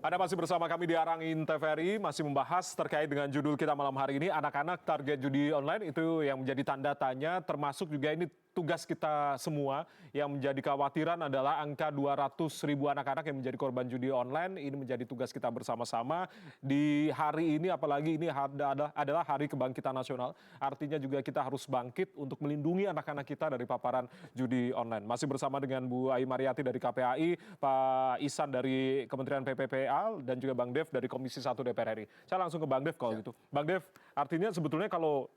Anda masih bersama kami di Arangin TVRI, masih membahas terkait dengan judul kita malam hari ini, anak-anak target judi online, itu yang menjadi tanda tanya, termasuk juga ini tugas kita semua. Yang menjadi kekhawatiran adalah angka 200.000 anak-anak yang menjadi korban judi online. Ini menjadi tugas kita bersama-sama di hari ini, apalagi ini adalah Hari Kebangkitan Nasional. Artinya juga kita harus bangkit untuk melindungi anak-anak kita dari paparan judi online. Masih bersama dengan Bu Ai Mariati dari KPAI, Pak Ihsan dari Kementerian PPPA, dan juga Bang Dev dari Komisi 1 DPR RI. Saya langsung ke Bang Dev kalau gitu. Bang Dev, artinya sebetulnya kalau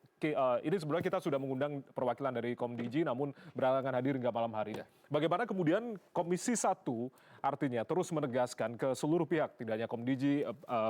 ini sebenarnya kita sudah mengundang perwakilan dari Komdiji, namun berhalangan hadir hingga malam hari ini. Bagaimana kemudian Komisi 1 artinya terus menegaskan ke seluruh pihak, tidak hanya Komdiji,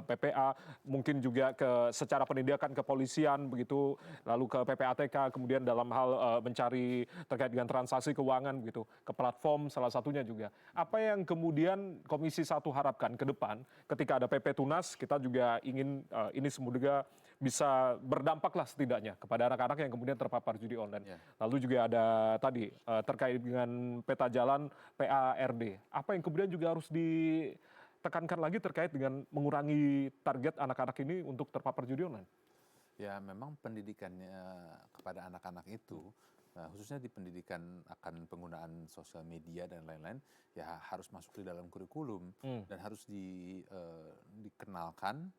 PPA, mungkin juga secara penindakan kepolisian, begitu, lalu ke PPATK, kemudian dalam hal mencari terkait dengan transaksi keuangan, begitu, ke platform salah satunya juga. Apa yang kemudian Komisi 1 harapkan ke depan ketika ada PP Tunas, kita juga ingin ini semoga bisa berdampak lah setidaknya kepada anak-anak yang kemudian terpapar judi online. Lalu juga ada tadi terkait dengan peta jalan PARD. Apa yang kemudian juga harus ditekankan lagi terkait dengan mengurangi target anak-anak ini untuk terpapar judi online? Ya, memang pendidikannya kepada anak-anak itu, khususnya di pendidikan akan penggunaan sosial media dan lain-lain, ya harus masuk di dalam kurikulum dan harus dikenalkan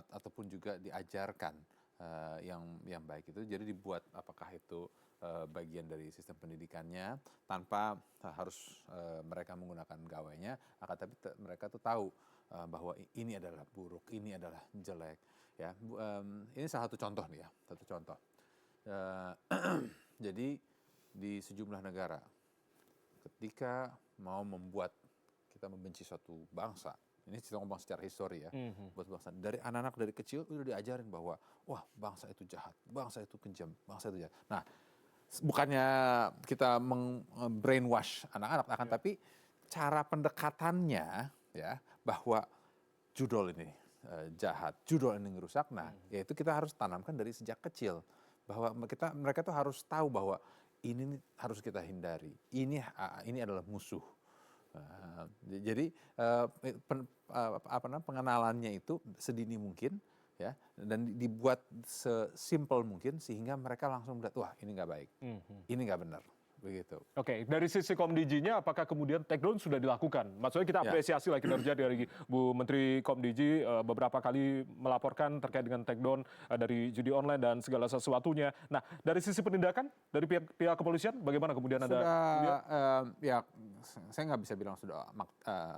ataupun juga diajarkan yang baik itu. Jadi dibuat apakah itu bagian dari sistem pendidikannya tanpa harus mereka menggunakan gawainya, akan tapi mereka tuh tahu bahwa ini adalah buruk, ini adalah jelek. Ya, ini salah satu contoh nih ya, satu contoh. Jadi di sejumlah negara, ketika mau membuat kita membenci suatu bangsa, ini kita ngomong secara histori ya, buat bangsa, dari anak-anak dari kecil udah diajarin bahwa wah bangsa itu jahat, bangsa itu kejam, bangsa itu jahat. Nah, bukannya kita brainwash anak-anak, akan tapi cara pendekatannya ya bahwa judul ini jahat, judul ini ngerusak. Nah, yaitu kita harus tanamkan dari sejak kecil bahwa mereka tuh harus tahu bahwa ini harus kita hindari. Ini adalah musuh. Jadi pengenalannya itu sedini mungkin ya, dan dibuat sesimpel mungkin sehingga mereka langsung melihat wah ini nggak baik, ini nggak benar. Begitu. Oke, dari sisi Komdijinya apakah kemudian take down sudah dilakukan? Maksudnya kita apresiasi lah kinerja dari Bu Menteri Komdiji beberapa kali melaporkan terkait dengan take down dari judi online dan segala sesuatunya. Nah, dari sisi penindakan dari pihak kepolisian bagaimana kemudian sudah, ada? Ya, saya nggak bisa bilang sudah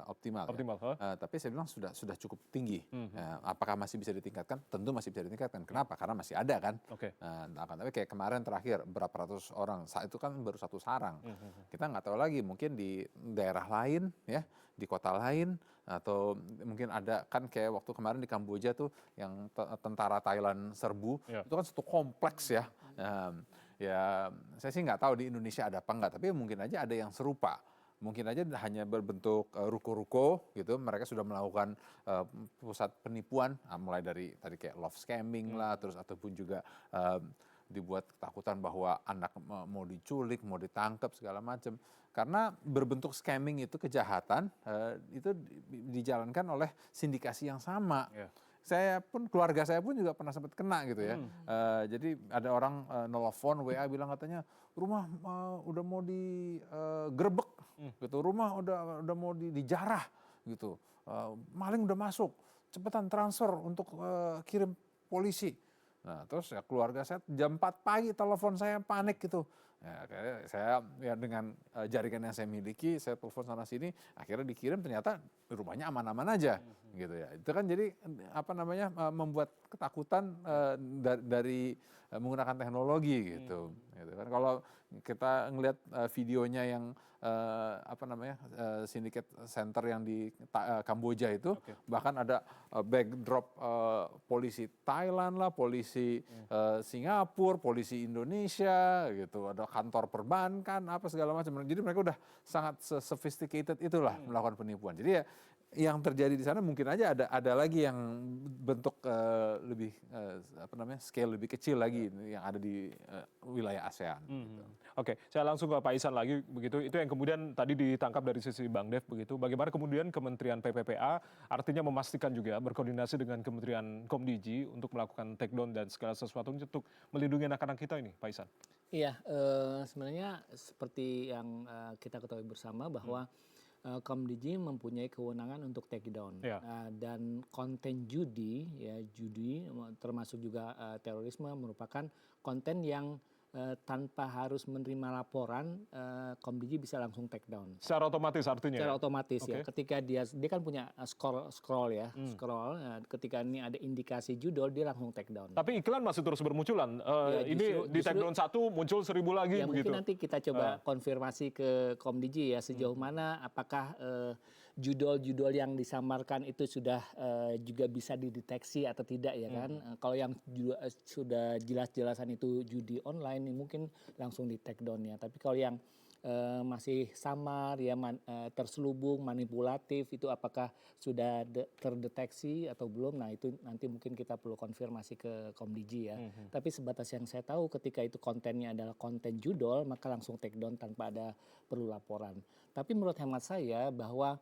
optimal. Optimal, ya. Tapi saya bilang sudah cukup tinggi. Apakah masih bisa ditingkatkan? Tentu masih bisa ditingkatkan. Kenapa? Karena masih ada kan. Tapi kayak kemarin terakhir berapa ratus orang, saat itu kan baru satu sarang. Kita nggak tahu lagi, mungkin di daerah lain ya, di kota lain, atau mungkin ada kan kayak waktu kemarin di Kamboja tuh yang tentara Thailand serbu, itu kan satu kompleks ya. Ya saya sih nggak tahu di Indonesia ada apa enggak, tapi mungkin aja ada yang serupa. Mungkin aja hanya berbentuk ruko-ruko gitu, mereka sudah melakukan pusat penipuan, mulai dari tadi kayak love scamming lah, terus ataupun juga dibuat ketakutan bahwa anak mau diculik, mau ditangkap segala macam. Karena berbentuk scamming itu kejahatan, itu dijalankan oleh sindikasi yang sama. Keluarga saya pun juga pernah sempat kena gitu ya. Jadi ada orang nelfon WA bilang katanya rumah udah mau digerebek gitu, rumah udah mau dijarah gitu, maling udah masuk, cepetan transfer untuk kirim polisi. Nah, terus ya keluarga saya jam 4 pagi telepon saya, panik gitu. Ya, saya ya dengan jaringan yang saya miliki, saya telepon sana sini, akhirnya dikirim, ternyata rumahnya aman-aman aja gitu ya. Itu kan jadi membuat ketakutan dari menggunakan teknologi gitu. Gitu kan. Kalau kita ngelihat videonya yang syndicate center yang di Kamboja itu, bahkan ada backdrop polisi Thailand lah, polisi Singapura, polisi Indonesia gitu, ada kantor perbankan apa segala macam. Jadi mereka udah sangat sophisticated itulah melakukan penipuan. Jadi ya yang terjadi di sana mungkin aja ada lagi yang bentuk lebih scale lebih kecil lagi yang ada di wilayah ASEAN. Gitu. Oke, saya langsung ke Pak Ihsan lagi begitu. Itu yang kemudian tadi ditangkap dari sisi Bang Dev begitu. Bagaimana kemudian Kementerian PPPA artinya memastikan juga berkoordinasi dengan Kementerian Komdiji untuk melakukan take down dan segala sesuatu untuk melindungi anak-anak kita ini, Pak Ihsan. Iya, sebenarnya seperti yang kita ketahui bersama bahwa Komdiji mempunyai kewenangan untuk take down. Iya. Dan konten judi, ya judi termasuk juga terorisme merupakan konten yang tanpa harus menerima laporan, Komdiji bisa langsung take down. Secara otomatis artinya. Secara ya? otomatis Oke. ya. Ketika dia kan punya scroll ya, scroll. Ketika ini ada indikasi judul, dia langsung take down. Tapi iklan masih terus bermunculan. Ya, Ini di take down satu muncul 1000 lagi Ya begitu. mungkin nanti kita coba konfirmasi ke Komdiji ya sejauh mana apakah judul-judul yang disamarkan itu sudah juga bisa dideteksi atau tidak ya kan. Kalau yang sudah jelas-jelasan itu judi online ini mungkin langsung di take down ya. Tapi kalau yang masih samar ya terselubung manipulatif itu apakah sudah terdeteksi atau belum, nah itu nanti mungkin kita perlu konfirmasi ke Komdiji ya. Tapi sebatas yang saya tahu ketika itu kontennya adalah konten judul maka langsung take down tanpa ada perlu laporan. Tapi menurut hemat saya bahwa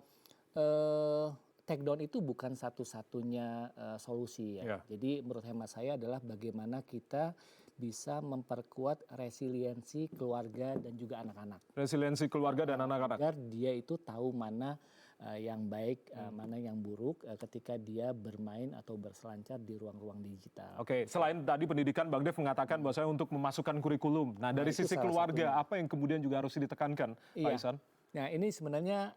take down itu bukan satu-satunya solusi ya. Ya. Jadi menurut hemat saya adalah bagaimana kita bisa memperkuat resiliensi keluarga dan juga anak-anak. Resiliensi keluarga dan anak-anak. Agar dia itu tahu mana yang baik, mana yang buruk ketika dia bermain atau berselancar di ruang-ruang digital. Oke, selain tadi pendidikan, Bang Dev mengatakan bahwasanya untuk memasukkan kurikulum. Nah, dari itu sisi salah keluarga, apa yang kemudian juga harus ditekankan, Pak Iya. Ihsan? Nah ini sebenarnya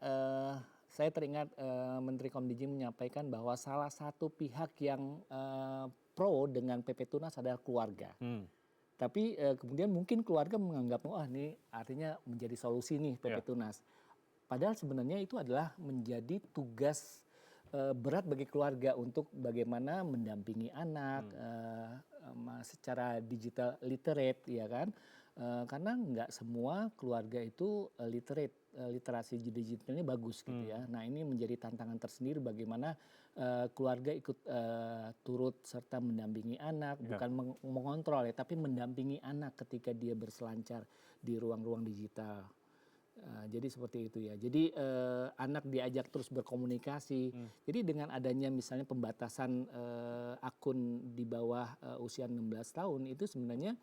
saya teringat Menteri Komdiji menyampaikan bahwa salah satu pihak yang pro dengan PP Tunas adalah keluarga. Tapi kemudian mungkin keluarga menganggap, wah ini artinya menjadi solusi nih PP Tunas. Padahal sebenarnya itu adalah menjadi tugas berat bagi keluarga untuk bagaimana mendampingi anak secara digital literate, ya kan? Karena nggak semua keluarga itu literasi digitalnya bagus gitu ya. Nah ini menjadi tantangan tersendiri bagaimana keluarga ikut turut serta mendampingi anak, bukan mengontrol ya, tapi mendampingi anak ketika dia berselancar di ruang-ruang digital. Jadi seperti itu ya. Jadi anak diajak terus berkomunikasi. Jadi dengan adanya misalnya pembatasan akun di bawah usia 16 tahun itu sebenarnya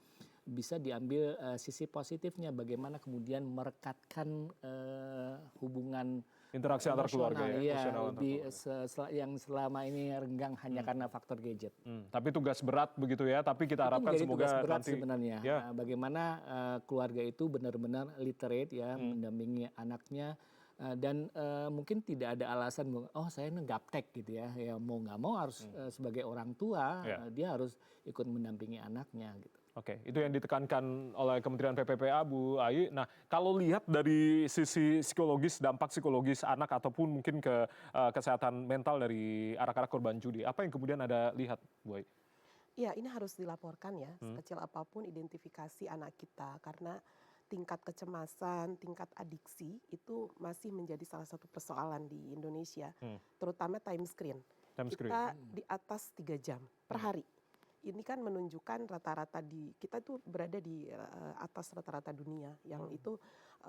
bisa diambil sisi positifnya bagaimana kemudian merekatkan hubungan Interaksi antar keluarga ya, emosional antar keluarga. yang selama ini renggang hanya karena faktor gadget. Tapi tugas berat begitu ya, tapi kita harapkan Itu menjadi semoga tugas berat nanti sebenarnya. ya. Bagaimana keluarga itu benar-benar literate ya, mendampingi anaknya dan mungkin tidak ada alasan oh saya gaptek gitu ya. Ya mau nggak mau harus sebagai orang tua dia harus ikut mendampingi anaknya gitu. Oke, itu yang ditekankan oleh Kementerian PPPA, Bu Ayi. Nah, kalau lihat dari sisi psikologis, dampak psikologis anak ataupun mungkin ke kesehatan mental dari anak-anak korban judi, apa yang kemudian Anda lihat, Bu Ayi? Iya, ini harus dilaporkan ya, sekecil apapun identifikasi anak kita. Karena tingkat kecemasan, tingkat adiksi itu masih menjadi salah satu persoalan di Indonesia. Terutama time screen. Kita di atas 3 jam per hari. Ini kan menunjukkan rata-rata kita itu berada di atas rata-rata dunia yang itu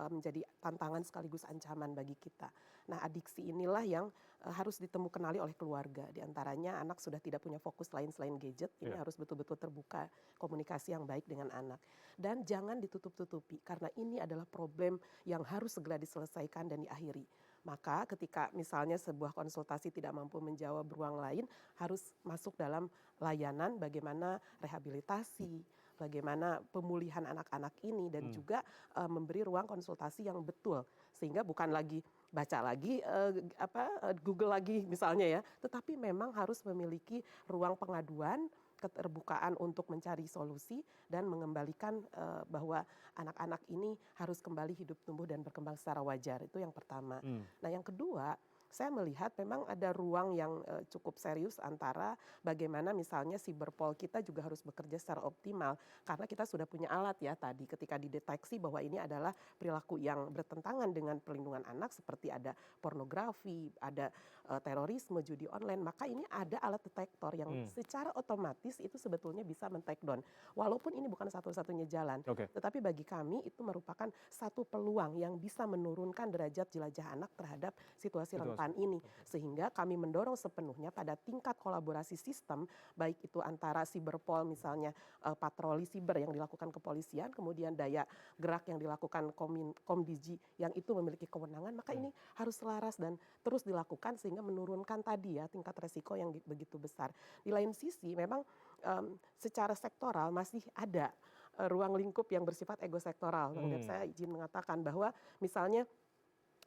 menjadi tantangan sekaligus ancaman bagi kita. Nah, adiksi inilah yang harus kenali oleh keluarga. Di antaranya anak sudah tidak punya fokus lain selain gadget, ini harus betul-betul terbuka komunikasi yang baik dengan anak. Dan jangan ditutup-tutupi karena ini adalah problem yang harus segera diselesaikan dan diakhiri. Maka ketika misalnya sebuah konsultasi tidak mampu menjawab ruang lain, harus masuk dalam layanan bagaimana rehabilitasi, bagaimana pemulihan anak-anak ini dan juga memberi ruang konsultasi yang betul. Sehingga bukan lagi baca lagi, Google lagi misalnya ya, tetapi memang harus memiliki ruang pengaduan, keterbukaan untuk mencari solusi dan mengembalikan bahwa anak-anak ini harus kembali hidup tumbuh dan berkembang secara wajar. Itu yang pertama. Nah yang kedua, saya melihat memang ada ruang yang cukup serius antara bagaimana misalnya Cyberpol kita juga harus bekerja secara optimal karena kita sudah punya alat ya tadi ketika dideteksi bahwa ini adalah perilaku yang bertentangan dengan perlindungan anak seperti ada pornografi, ada terorisme, judi online, maka ini ada alat detektor yang secara otomatis itu sebetulnya bisa men-take down. Walaupun ini bukan satu-satunya jalan, tetapi bagi kami itu merupakan satu peluang yang bisa menurunkan derajat jelajah anak terhadap situasi rentan ini. Sehingga kami mendorong sepenuhnya pada tingkat kolaborasi sistem, baik itu antara Cyberpol misalnya patroli siber yang dilakukan kepolisian, kemudian daya gerak yang dilakukan Komdigi yang itu memiliki kewenangan, maka ini harus selaras dan terus dilakukan sehingga menurunkan tadi ya tingkat resiko yang begitu besar. Di lain sisi memang secara sektoral masih ada ruang lingkup yang bersifat egosektoral. Kemudian saya izin mengatakan bahwa misalnya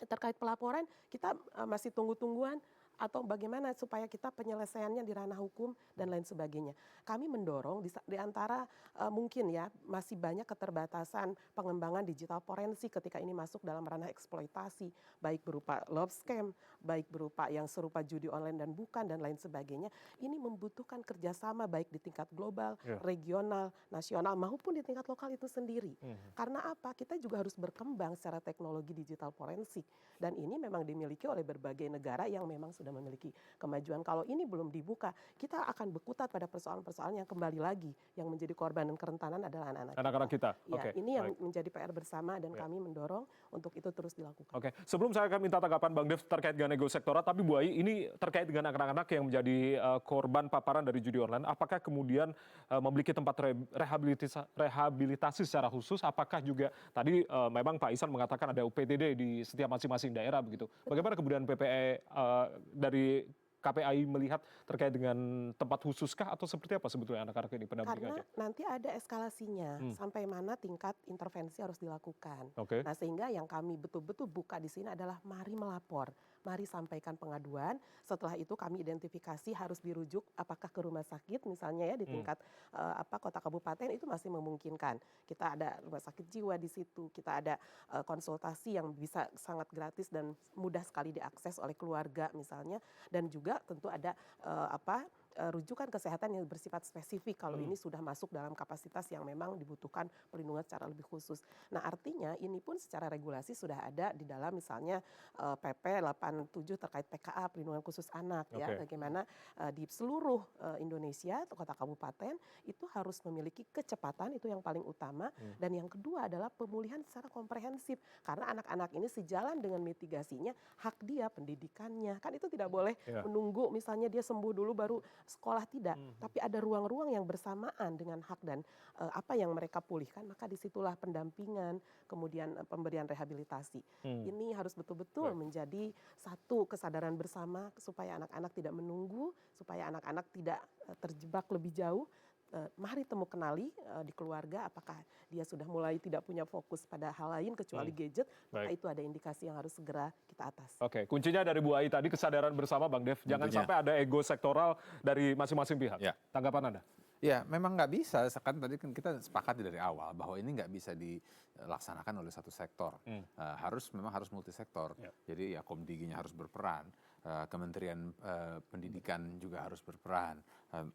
terkait pelaporan kita masih tunggu-tungguan atau bagaimana supaya kita penyelesaiannya di ranah hukum dan lain sebagainya. Kami mendorong di antara mungkin ya masih banyak keterbatasan pengembangan digital forensik ketika ini masuk dalam ranah eksploitasi, baik berupa love scam, baik berupa yang serupa judi online dan bukan dan lain sebagainya. Ini membutuhkan kerjasama baik di tingkat global, regional, nasional maupun di tingkat lokal itu sendiri. Karena apa? Kita juga harus berkembang secara teknologi digital forensik dan ini memang dimiliki oleh berbagai negara yang memang sudah memiliki kemajuan. Kalau ini belum dibuka, kita akan berkutat pada persoalan-persoalan yang kembali lagi yang menjadi korban dan kerentanan adalah anak-anak kita. Ya, ini yang menjadi PR bersama dan kami mendorong untuk itu terus dilakukan. Sebelum saya akan minta tanggapan Bang Dev terkait dengan ego sektoral, tapi Bu Ai ini terkait dengan anak-anak yang menjadi korban paparan dari judi online, apakah kemudian memiliki tempat rehabilitasi secara khusus? Apakah juga tadi memang Pak Ihsan mengatakan ada UPTD di setiap masing-masing daerah begitu. Bagaimana kemudian PPE dari KPAI melihat terkait dengan tempat khususkah atau seperti apa sebetulnya anak-anak ini pendampingannya? Karena nanti ada eskalasinya sampai mana tingkat intervensi harus dilakukan. Nah sehingga yang kami betul-betul buka di sini adalah mari melapor, mari sampaikan pengaduan. Setelah itu kami identifikasi harus dirujuk apakah ke rumah sakit misalnya ya di tingkat kota kabupaten itu masih memungkinkan. Kita ada rumah sakit jiwa di situ, kita ada konsultasi yang bisa sangat gratis dan mudah sekali diakses oleh keluarga misalnya, dan juga tentu ada rujukan kesehatan yang bersifat spesifik kalau ini sudah masuk dalam kapasitas yang memang dibutuhkan perlindungan secara lebih khusus. Nah artinya ini pun secara regulasi sudah ada di dalam misalnya PP 87 terkait PKA perlindungan khusus anak ya, bagaimana di seluruh Indonesia kota kabupaten itu harus memiliki kecepatan, itu yang paling utama, dan yang kedua adalah pemulihan secara komprehensif karena anak-anak ini sejalan dengan mitigasinya hak dia pendidikannya kan itu tidak boleh menunggu misalnya dia sembuh dulu baru sekolah, tidak, tapi ada ruang-ruang yang bersamaan dengan hak dan apa yang mereka pulihkan, maka disitulah pendampingan, kemudian pemberian rehabilitasi. Ini harus betul-betul menjadi satu kesadaran bersama supaya anak-anak tidak menunggu, supaya anak-anak tidak terjebak lebih jauh. Mari temu kenali di keluarga apakah dia sudah mulai tidak punya fokus pada hal lain kecuali gadget, maka itu ada indikasi yang harus segera kita atas. Kuncinya dari Bu Ai tadi kesadaran bersama Bang Dev, jangan sampai ada ego sektoral dari masing-masing pihak. Tanggapan Anda? Ya memang nggak bisa, kan tadi kan kita sepakat dari awal bahwa ini nggak bisa dilaksanakan oleh satu sektor, memang harus multisektor. Jadi ya Komdiginya harus berperan, Kementerian Pendidikan juga harus berperan,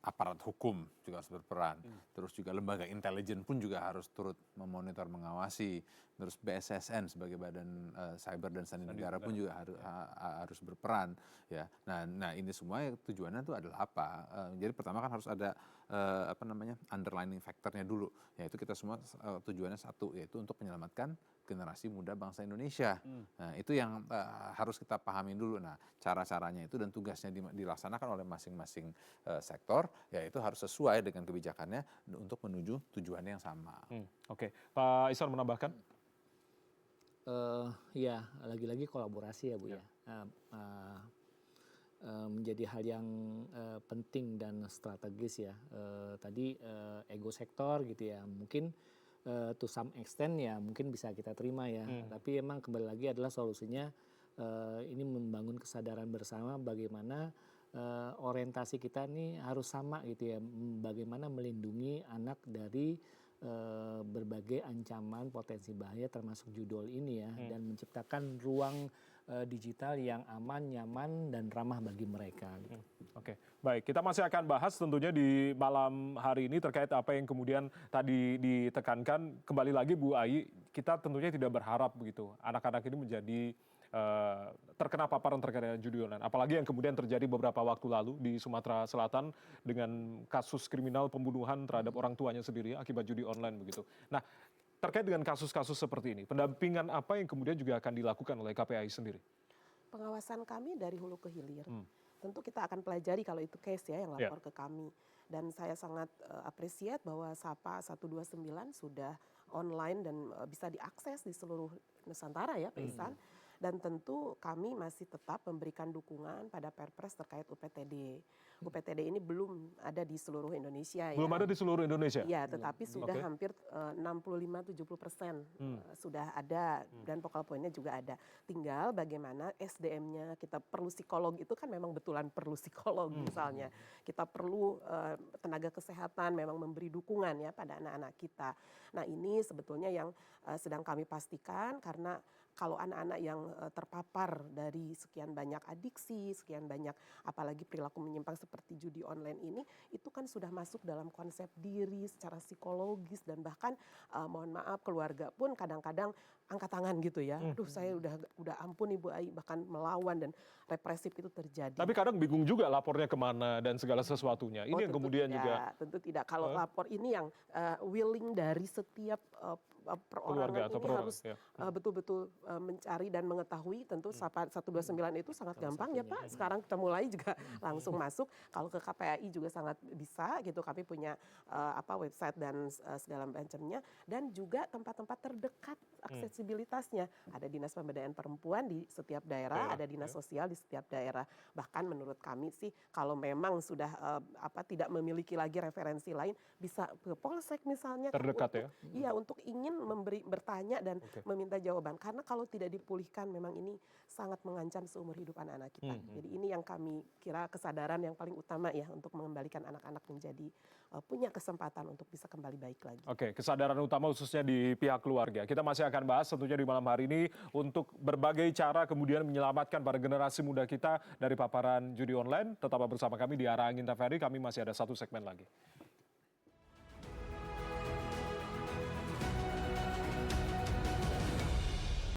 aparat hukum juga harus berperan, terus juga lembaga intelijen pun juga harus turut memonitor, mengawasi, terus BSSN sebagai badan cyber dan sandi negara pun juga harus berperan. Ya, nah ini semua tujuannya itu adalah apa? Jadi pertama kan harus ada underlining factornya dulu, yaitu kita semua tujuannya satu, yaitu untuk menyelamatkan generasi muda bangsa Indonesia. Nah itu yang harus kita pahami dulu. Nah cara-caranya itu dan tugasnya dilaksanakan oleh masing-masing sektor, yaitu harus sesuai dengan kebijakannya untuk menuju tujuannya yang sama. Pak Ihsan menambahkan? Ya lagi-lagi kolaborasi ya Bu ya. Menjadi hal yang penting dan strategis ya. Tadi ego sektor gitu ya, mungkin to some extent ya mungkin bisa kita terima ya. Tapi emang kembali lagi adalah solusinya ini membangun kesadaran bersama bagaimana orientasi kita ini harus sama gitu ya. Bagaimana melindungi anak dari berbagai ancaman potensi bahaya termasuk judul ini ya, dan menciptakan ruang digital yang aman, nyaman, dan ramah bagi mereka. Gitu. Oke, baik. Kita masih akan bahas tentunya di malam hari ini terkait apa yang kemudian tadi ditekankan. Kembali lagi Bu Ai, kita tentunya tidak berharap begitu anak-anak ini menjadi terkena paparan terkait dengan judi online. Apalagi yang kemudian terjadi beberapa waktu lalu di Sumatera Selatan dengan kasus kriminal pembunuhan terhadap orang tuanya sendiri akibat judi online begitu. Nah, terkait dengan kasus-kasus seperti ini, pendampingan apa yang kemudian juga akan dilakukan oleh KPAI sendiri? Pengawasan kami dari hulu ke hilir. Tentu kita akan pelajari kalau itu case ya yang lapor ke kami. Dan saya sangat appreciate bahwa SAPA 129 sudah online dan bisa diakses di seluruh Nusantara ya, Pak Ihsan. Dan tentu kami masih tetap memberikan dukungan pada Perpres terkait UPTD. UPTD ini belum ada di seluruh Indonesia ya. Belum ada di seluruh Indonesia? Iya, tetapi sudah hampir 65-70% sudah ada dan vokal poinnya juga ada. Tinggal bagaimana SDM-nya, kita perlu psikolog itu kan memang betulan perlu psikolog misalnya. Kita perlu tenaga kesehatan memang memberi dukungan ya pada anak-anak kita. Nah ini sebetulnya yang sedang kami pastikan karena kalau anak-anak yang terpapar dari sekian banyak adiksi, sekian banyak apalagi perilaku menyimpang seperti judi online ini, itu kan sudah masuk dalam konsep diri secara psikologis dan bahkan mohon maaf keluarga pun kadang-kadang angkat tangan gitu ya. Aduh saya udah ampun Ibu Ai, bahkan melawan dan represif itu terjadi. Tapi kadang bingung juga lapornya kemana dan segala sesuatunya. Ini yang kemudian tidak, juga tentu tidak. Kalau lapor ini yang willing dari setiap perorangan ini harus betul-betul mencari dan mengetahui. Tentu 129 itu sangat gampang ya Pak. Sekarang kita mulai juga langsung masuk. Kalau ke KPAI juga sangat bisa gitu. Kami punya website dan segala macamnya. Dan juga tempat-tempat terdekat aksesibilitasnya. Ada Dinas Pemberdayaan Perempuan di setiap daerah, ada Dinas Sosial di setiap daerah. Bahkan menurut kami sih kalau memang sudah tidak memiliki lagi referensi lain, bisa ke Polsek misalnya. Terdekat ya? Iya, untuk ingin bertanya dan meminta jawaban. Karena kalau tidak dipulihkan memang ini sangat mengancam seumur hidup anak-anak kita. Jadi ini yang kami kira kesadaran yang paling utama ya untuk mengembalikan anak-anak menjadi punya kesempatan untuk bisa kembali baik lagi. Oke, kesadaran utama khususnya di pihak keluarga. Kita masih akan bahas tentunya di malam hari ini untuk berbagai cara kemudian menyelamatkan para generasi muda kita dari paparan judi online. Tetaplah bersama kami di Arah Angin TVRI, kami masih ada satu segmen lagi.